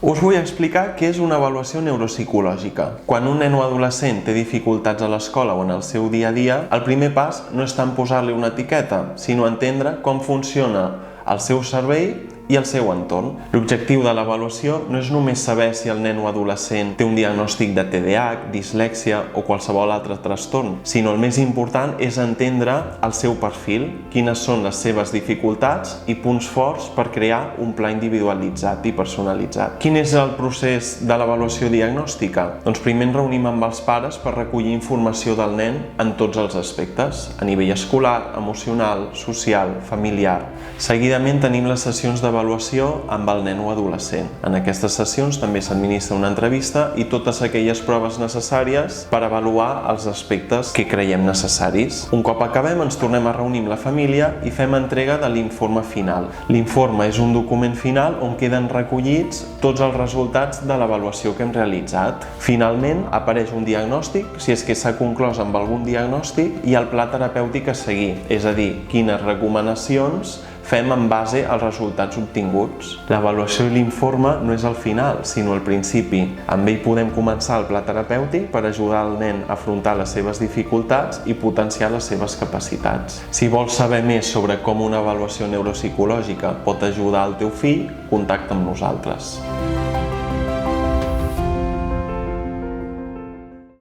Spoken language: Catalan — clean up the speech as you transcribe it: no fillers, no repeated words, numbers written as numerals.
Us vull explicar què és una avaluació neuropsicològica. Quan un nen o adolescent té dificultats a l'escola o en el seu dia a dia, el primer pas no és tant posar-li una etiqueta, sinó entendre com funciona el seu cervell i el seu entorn. L'objectiu de l'avaluació no és només saber si el nen o adolescent té un diagnòstic de TDAH, dislèxia o qualsevol altre trastorn, sinó el més important és entendre el seu perfil, quines són les seves dificultats i punts forts per crear un pla individualitzat i personalitzat. Quin és el procés de l'avaluació diagnòstica? Doncs primer ens reunim amb els pares per recollir informació del nen en tots els aspectes, a nivell escolar, emocional, social, familiar. Seguidament tenim les sessions d'avaluació amb el nen o adolescent. En aquestes sessions també s'administra una entrevista i totes aquelles proves necessàries per avaluar els aspectes que creiem necessaris. Un cop acabem ens tornem a reunir amb la família i fem entrega de l'informe final. L'informe és un document final on queden recollits tots els resultats de l'avaluació que hem realitzat. Finalment apareix un diagnòstic, si és que s'ha conclòs amb algun diagnòstic, i el pla terapèutic a seguir, és a dir, quines recomanacions fem en base als resultats obtinguts. L'avaluació i l'informe no és el final, sinó el principi. Amb ell podem començar el pla terapèutic per ajudar el nen a afrontar les seves dificultats i potenciar les seves capacitats. Si vols saber més sobre com una avaluació neuropsicològica pot ajudar al teu fill, contacta amb nosaltres.